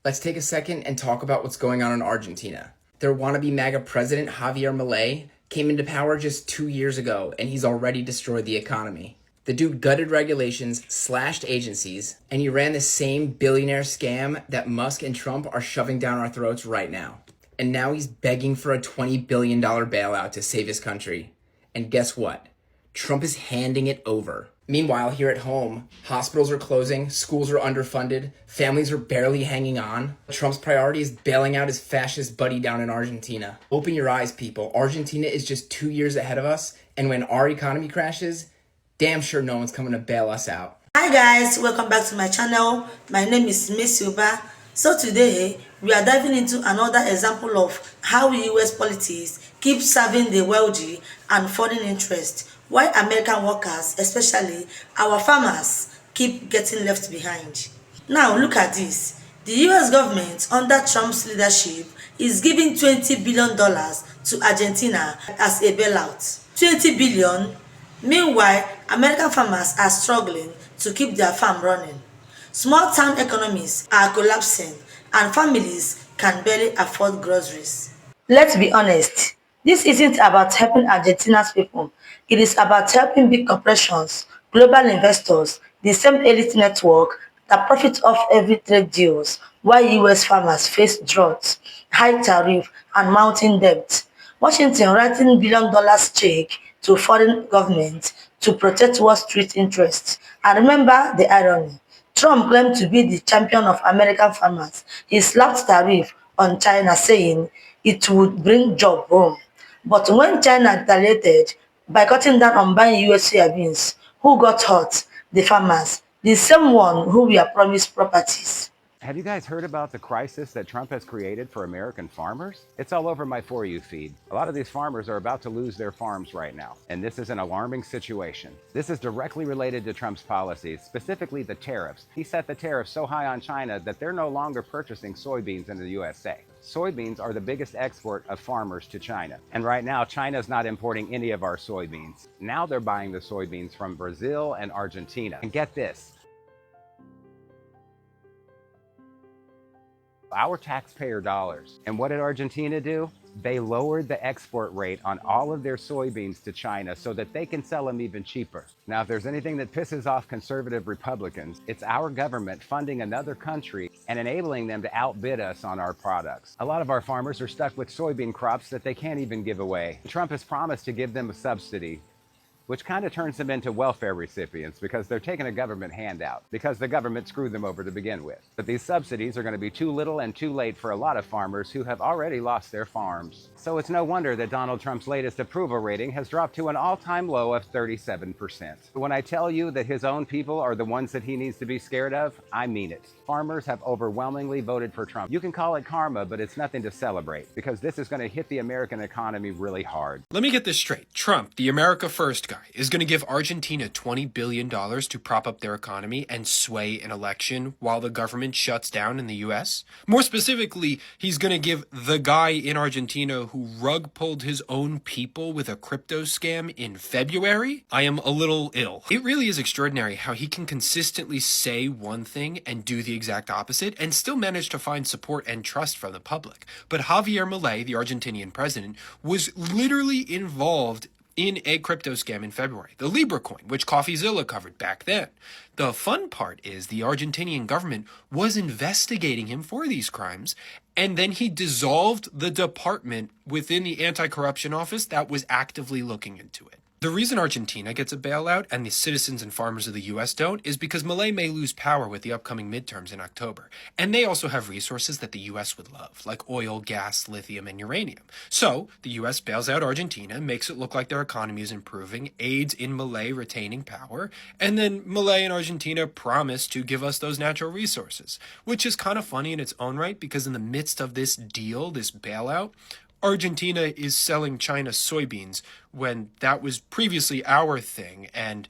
Let's take a second and talk about what's going on in Argentina. Their wannabe MAGA president, Javier Milei, came into power just 2 years ago, and he's already destroyed the economy. The dude gutted regulations, slashed agencies, and he ran the same billionaire scam that Musk and Trump are shoving down our throats right now. And now he's begging for a $20 billion bailout to save his country. And guess what? Trump is handing it over. Meanwhile, here at home, hospitals are closing, schools are underfunded, families are barely hanging on. Trump's priority is bailing out his fascist buddy down in Argentina. Open your eyes, people. Argentina is just 2 years ahead of us, and when our economy crashes, damn sure no one's coming to bail us out. Hi guys, welcome back to my channel. My name is Miss Yuba. So today we are diving into another example of how US politics keep serving the wealthy and foreign interests, while American workers, especially our farmers, keep getting left behind. Now look at this. The US government under Trump's leadership is giving $20 billion to Argentina as a bailout. 20 billion. Meanwhile, American farmers are struggling to keep their farm running. Small town economies are collapsing and families can barely afford groceries. Let's be honest, this isn't about helping Argentina's people. It is about helping big corporations, global investors, the same elite network that profit off every trade deals, while US farmers face droughts, high tariff, and mounting debt. Washington writing billion-dollar check to foreign governments to protect Wall Street interests. And remember the irony. Trump claimed to be the champion of American farmers. He slapped tariff on China, saying it would bring jobs home. But when China retaliated by cutting down on buying US soybeans, who got hurt? The farmers, the same one who were promised properties. Have you guys heard about the crisis that Trump has created for American farmers? It's all over my For You feed. A lot of these farmers are about to lose their farms right now, and this is an alarming situation. This is directly related to Trump's policies, specifically the tariffs. He set the tariffs so high on China that they're no longer purchasing soybeans in the USA. Soybeans are the biggest export of farmers to China. And right now, China's not importing any of our soybeans. Now they're buying the soybeans from Brazil and Argentina. And get this, our taxpayer dollars. And what did Argentina do? They lowered the export rate on all of their soybeans to China so that they can sell them even cheaper. Now, if there's anything that pisses off conservative Republicans, it's our government funding another country and enabling them to outbid us on our products. A lot of our farmers are stuck with soybean crops that they can't even give away. Trump has promised to give them a subsidy, which kind of turns them into welfare recipients because they're taking a government handout because the government screwed them over to begin with. But these subsidies are going to be too little and too late for a lot of farmers who have already lost their farms. So it's no wonder that Donald Trump's latest approval rating has dropped to an all-time low of 37%. When I tell you that his own people are the ones that he needs to be scared of, I mean it. Farmers have overwhelmingly voted for Trump. You can call it karma, but it's nothing to celebrate because this is going to hit the American economy really hard. Let me get this straight. Trump, the America First guy, is going to give Argentina $20 billion to prop up their economy and sway an election while the government shuts down in the US? More specifically, he's going to give the guy in Argentina who rug pulled his own people with a crypto scam in February? I am a little ill. It really is extraordinary how he can consistently say one thing and do the exact opposite and still manage to find support and trust from the public. But Javier Milei, the Argentinian president, was literally involved in a crypto scam in February, the Libra coin, which CoffeeZilla covered back then. The fun part is the Argentinian government was investigating him for these crimes, and then he dissolved the department within the anti-corruption office that was actively looking into it. The reason Argentina gets a bailout and the citizens and farmers of the US don't is because Milei may lose power with the upcoming midterms in October. And they also have resources that the US would love, like oil, gas, lithium, and uranium. So the US bails out Argentina, makes it look like their economy is improving, aids in Milei retaining power, and then Milei and Argentina promise to give us those natural resources, which is kind of funny in its own right because in the midst of this deal, this bailout, Argentina is selling China soybeans when that was previously our thing, and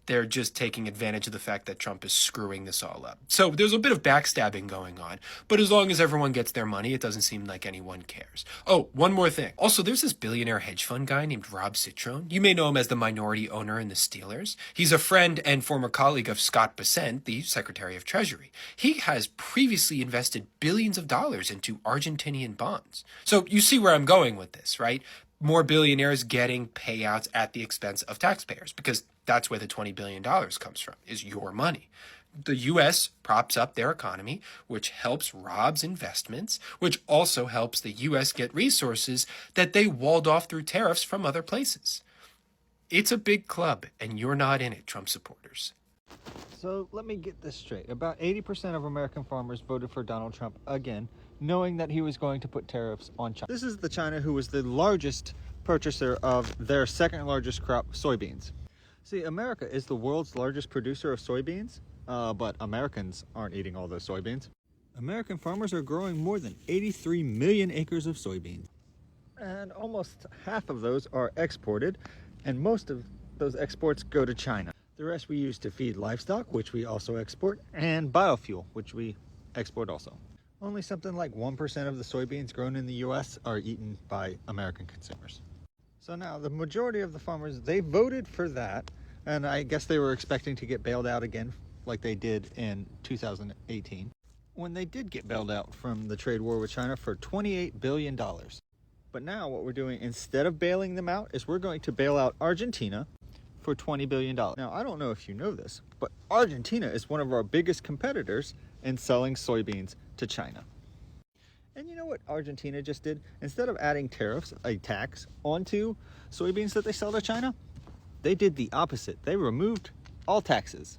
They're just taking advantage of the fact that Trump is screwing this all up. So there's a bit of backstabbing going on, but as long as everyone gets their money, it doesn't seem like anyone cares. Oh, one more thing. Also, there's this billionaire hedge fund guy named Rob Citron. You may know him as the minority owner in the Steelers. He's a friend and former colleague of Scott Bessent, the Secretary of Treasury. He has previously invested billions of dollars into Argentinian bonds. So you see where I'm going with this, right? More billionaires getting payouts at the expense of taxpayers, because that's where the $20 billion comes from, is your money. The U.S. props up their economy, which helps Rob's investments, which also helps the U.S. get resources that they walled off through tariffs from other places. It's a big club, and you're not in it, Trump supporters. So let me get this straight. About 80% of American farmers voted for Donald Trump again, knowing that he was going to put tariffs on China. This is the China who was the largest purchaser of their second largest crop, soybeans. See, America is the world's largest producer of soybeans, but Americans aren't eating all those soybeans. American farmers are growing more than 83 million acres of soybeans. And almost half of those are exported, and most of those exports go to China. The rest we use to feed livestock, which we also export, and biofuel, which we export also. Only something like 1% of the soybeans grown in the US are eaten by American consumers. So now the majority of the farmers, they voted for that, and I guess they were expecting to get bailed out again like they did in 2018, when they did get bailed out from the trade war with China for $28 billion. But now what we're doing, instead of bailing them out, is we're going to bail out Argentina for $20 billion. Now, I don't know if you know this, but Argentina is one of our biggest competitors in selling soybeans to China. And you know what Argentina just did? Instead of adding tariffs, a tax, onto soybeans that they sell to China, they did the opposite. They removed all taxes.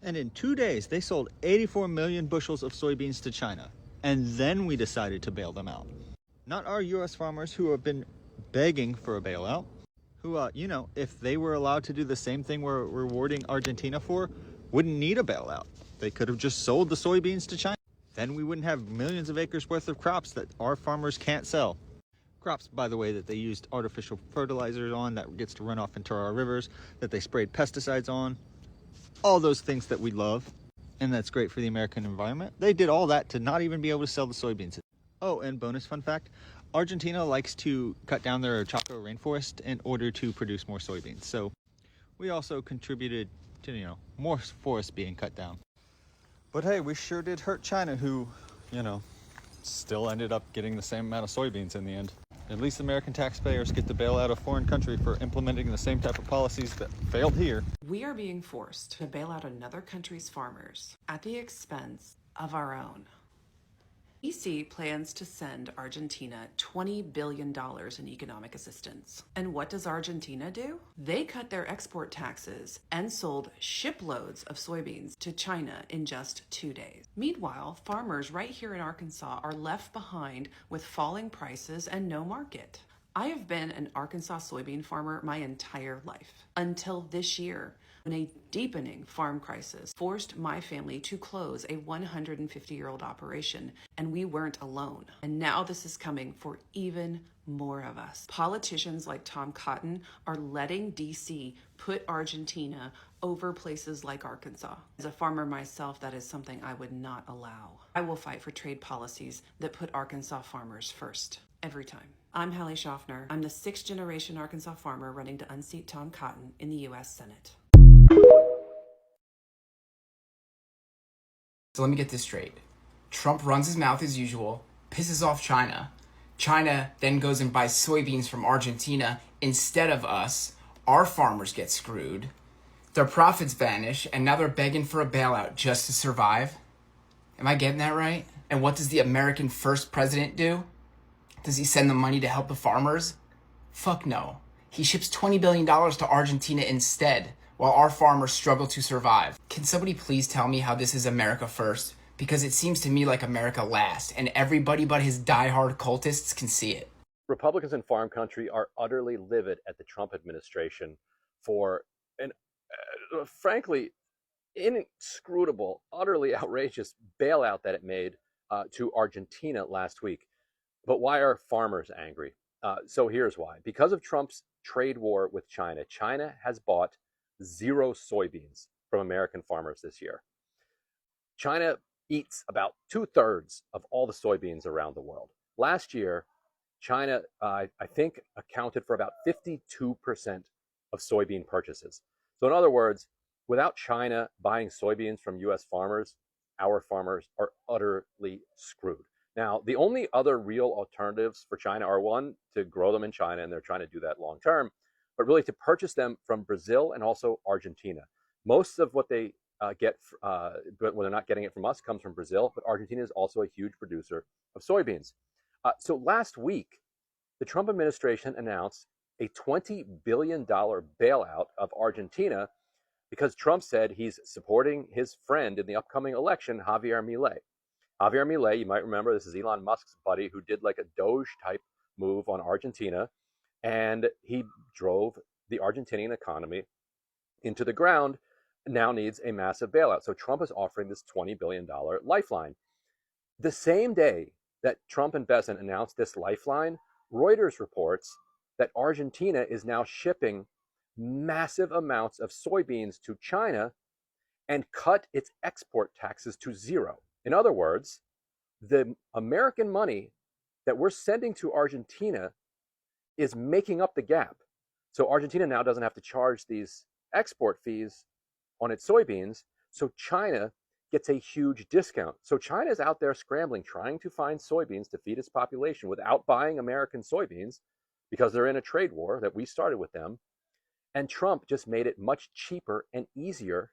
And in 2 days, they sold 84 million bushels of soybeans to China. And then we decided to bail them out. Not our US farmers who have been begging for a bailout, who, if they were allowed to do the same thing we're rewarding Argentina for, wouldn't need a bailout. They could have just sold the soybeans to China. Then we wouldn't have millions of acres worth of crops that our farmers can't sell. Crops, by the way, that they used artificial fertilizers on, that gets to run off into our rivers, that they sprayed pesticides on. All those things that we love, and that's great for the American environment. They did all that to not even be able to sell the soybeans. Oh, and bonus fun fact, Argentina likes to cut down their Chaco rainforest in order to produce more soybeans. So we also contributed to, more forests being cut down. But hey, we sure did hurt China, who, still ended up getting the same amount of soybeans in the end. At least American taxpayers get to bail out a foreign country for implementing the same type of policies that failed here. We are being forced to bail out another country's farmers at the expense of our own. DC plans to send Argentina $20 billion in economic assistance. And what does Argentina do? They cut their export taxes and sold shiploads of soybeans to China in just 2 days. Meanwhile, farmers right here in Arkansas are left behind with falling prices and no market. I have been an Arkansas soybean farmer my entire life, until this year, when a deepening farm crisis forced my family to close a 150-year-old operation, and we weren't alone. And now this is coming for even more of us. Politicians like Tom Cotton are letting DC put Argentina over places like Arkansas. As a farmer myself, that is something I would not allow. I will fight for trade policies that put Arkansas farmers first, every time. I'm Hallie Schaffner. I'm the 6th generation Arkansas farmer running to unseat Tom Cotton in the U.S. Senate. So let me get this straight. Trump runs his mouth as usual, pisses off China. China then goes and buys soybeans from Argentina instead of us. Our farmers get screwed. Their profits vanish, and now they're begging for a bailout just to survive. Am I getting that right? And what does the American first president do? Does he send the money to help the farmers? Fuck no. He ships $20 billion to Argentina instead, while our farmers struggle to survive. Can somebody please tell me how this is America first? Because it seems to me like America last, and everybody but his diehard cultists can see it. Republicans in farm country are utterly livid at the Trump administration for an, frankly, inscrutable, utterly outrageous bailout that it made to Argentina last week. But why are farmers angry? So here's why. Because of Trump's trade war with China, China has bought zero soybeans from American farmers this year. China eats about 2/3 of all the soybeans around the world. Last year, China, I think, accounted for about 52% of soybean purchases. So in other words, without China buying soybeans from US farmers, our farmers are utterly screwed. Now, the only other real alternatives for China are, one, to grow them in China, and they're trying to do that long term, but really to purchase them from Brazil and also Argentina. Most of what they get, but when they're not getting it from us, comes from Brazil, but Argentina is also a huge producer of soybeans. So last week, the Trump administration announced a $20 billion bailout of Argentina because Trump said he's supporting his friend in the upcoming election, Javier Milei. Javier Milei, you might remember, this is Elon Musk's buddy who did like a Doge type move on Argentina, and he drove the Argentinian economy into the ground, now needs a massive bailout. So Trump is offering this $20 billion lifeline. The same day that Trump and Besant announced this lifeline, Reuters reports that Argentina is now shipping massive amounts of soybeans to China and cut its export taxes to zero. In other words, the American money that we're sending to Argentina is making up the gap. So Argentina now doesn't have to charge these export fees on its soybeans, so China gets a huge discount. So China is out there scrambling, trying to find soybeans to feed its population without buying American soybeans because they're in a trade war that we started with them. And Trump just made it much cheaper and easier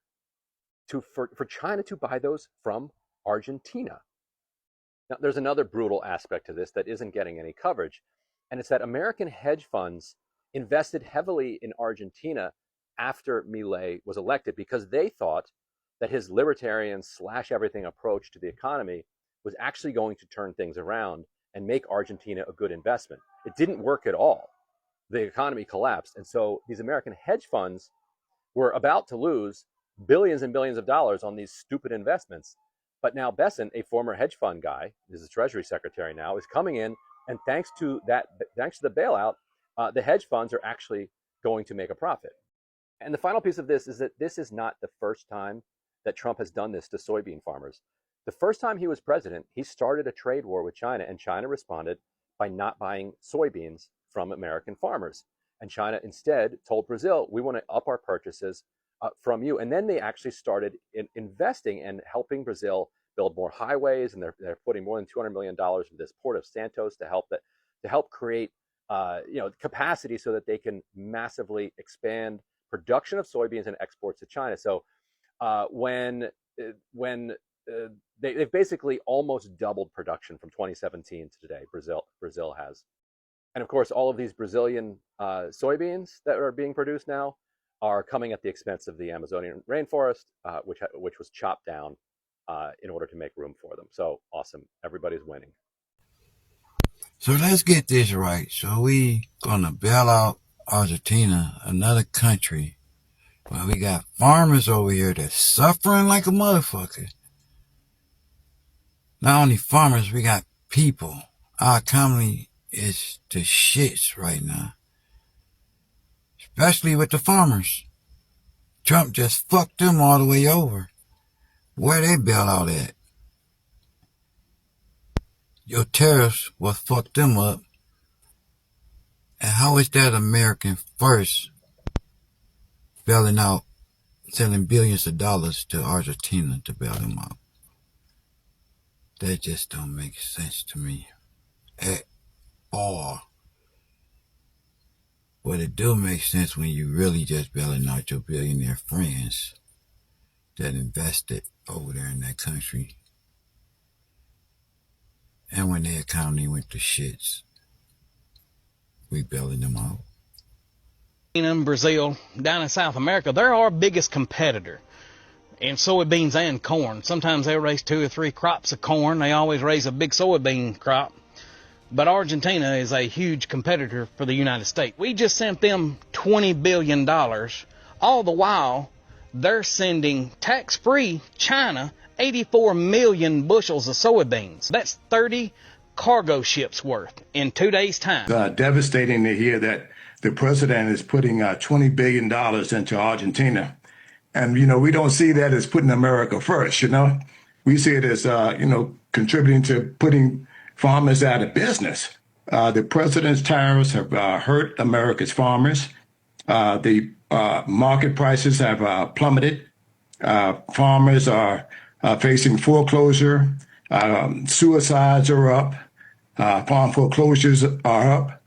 for China to buy those from Argentina. Now, there's another brutal aspect to this that isn't getting any coverage, and it's that American hedge funds invested heavily in Argentina after Milei was elected because they thought that his libertarian slash everything approach to the economy was actually going to turn things around and make Argentina a good investment. It didn't work at all. The economy collapsed. And so these American hedge funds were about to lose billions and billions of dollars on these stupid investments. But now Besant, a former hedge fund guy, is the Treasury Secretary now, is coming in, and thanks to the bailout, the hedge funds are actually going to make a profit. And the final piece of this is that this is not the first time that Trump has done this to soybean farmers. The first time he was president, he started a trade war with China, and China responded by not buying soybeans from American farmers. And China instead told Brazil, we want to up our purchases from you. And then they actually started investing and helping Brazil build more highways, and they're putting more than $200 million into this port of Santos to help create capacity so that they can massively expand production of soybeans and exports to China. So they've basically almost doubled production from 2017 to today. Brazil has, and of course, all of these Brazilian soybeans that are being produced now are coming at the expense of the Amazonian rainforest, which was chopped down in order to make room for them. So awesome! Everybody's winning. So let's get this right. So we gonna bail out Argentina, another country, where we got farmers over here that's suffering like a motherfucker. Not only farmers, we got people. Our economy is the shits right now. Especially with the farmers. Trump just fucked them all the way over. Where they bail out at? Your tariffs will fuck them up. And how is that American first bailing out, selling billions of dollars to Argentina to bail them out? That just don't make sense to me at all. But it do make sense when you really just bailing out your billionaire friends that invested over there in that country. And when their economy went to shits, we bailing them out. In Brazil, down in South America, they're our biggest competitor in soybeans and corn. Sometimes they raise 2 or 3 crops of corn. They always raise a big soybean crop. But Argentina is a huge competitor for the United States. We just sent them $20 billion. All the while, they're sending tax-free China 84 million bushels of soybeans. That's 30 cargo ships worth in 2 days' time. Devastating to hear that the president is putting $20 billion into Argentina. And, we don't see that as putting America first, We see it as, contributing to putting farmers out of business. The president's tariffs have hurt America's farmers. The market prices have plummeted. Farmers are facing foreclosure. Suicides are up. Farm foreclosures are up.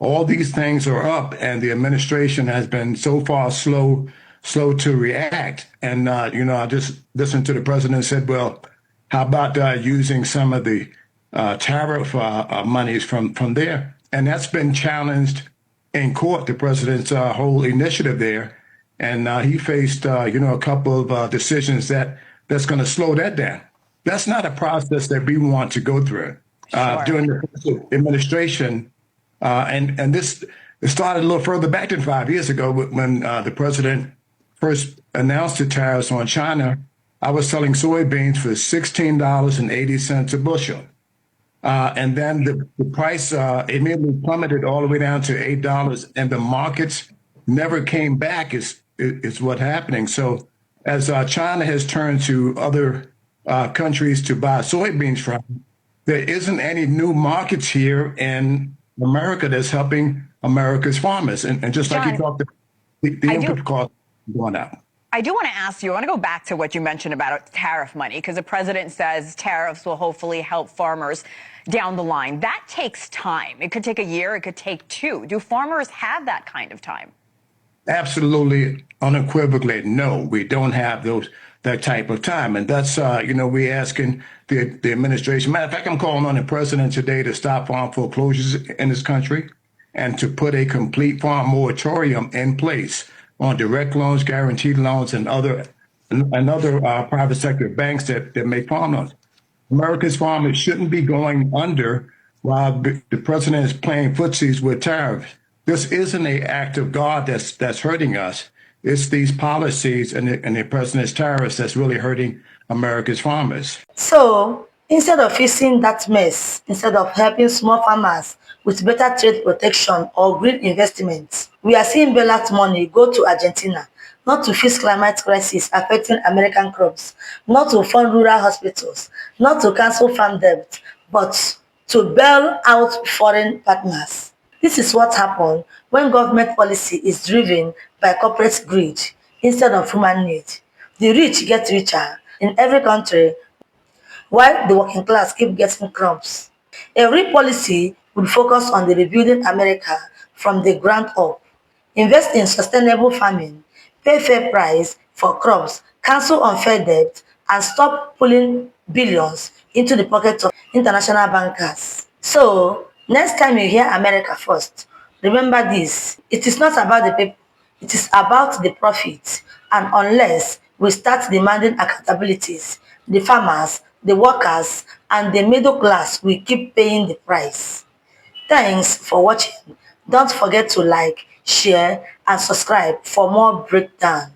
All these things are up, and the administration has been so far slow to react. And I just listened to the president and said, "Well, how about using some of the tariff monies from there?" And that's been challenged in court. The president's whole initiative there, and he faced a couple of decisions that's going to slow that down. That's not a process that we want to go through. During the administration. And this it started a little further back than 5 years ago when the president first announced the tariffs on China. I was selling soybeans for $16.80 a bushel. And then the price immediately plummeted all the way down to $8, and the markets never came back is what's happening. So as China has turned to other countries to buy soybeans from, there isn't any new markets here in America that's helping America's farmers. And just like John, you talked about, the input cost going up. I do want to ask you, I want to go back to what you mentioned about tariff money, because the president says tariffs will hopefully help farmers down the line. That takes time. It could take a year. It could take two. Do farmers have that kind of time? Absolutely, unequivocally, no. We don't have that type of time. And that's, we're asking the administration. Matter of fact, I'm calling on the president today to stop farm foreclosures in this country and to put a complete farm moratorium in place on direct loans, guaranteed loans, and other private sector banks that make farm loans. America's farmers shouldn't be going under while the president is playing footsies with tariffs. This isn't an act of God that's hurting us. It's these policies and the president's tariffs that's really hurting America's farmers. So, instead of fixing that mess, instead of helping small farmers with better trade protection or green investments, we are seeing bailout money go to Argentina, not to fix climate crisis affecting American crops, not to fund rural hospitals, not to cancel farm debt, but to bail out foreign partners. This is what happens when government policy is driven by corporate greed instead of human need. The rich get richer in every country while the working class keep getting crumbs. A real policy would focus on the rebuilding America from the ground up, invest in sustainable farming, pay fair price for crops, cancel unfair debt, and stop pulling billions into the pockets of international bankers. So, next time you hear America first, remember this. It is not about the people, it is about the profit. And unless we start demanding accountabilities, the farmers, the workers, and the middle class will keep paying the price. Thanks for watching. Don't forget to like, share, and subscribe for more breakdown.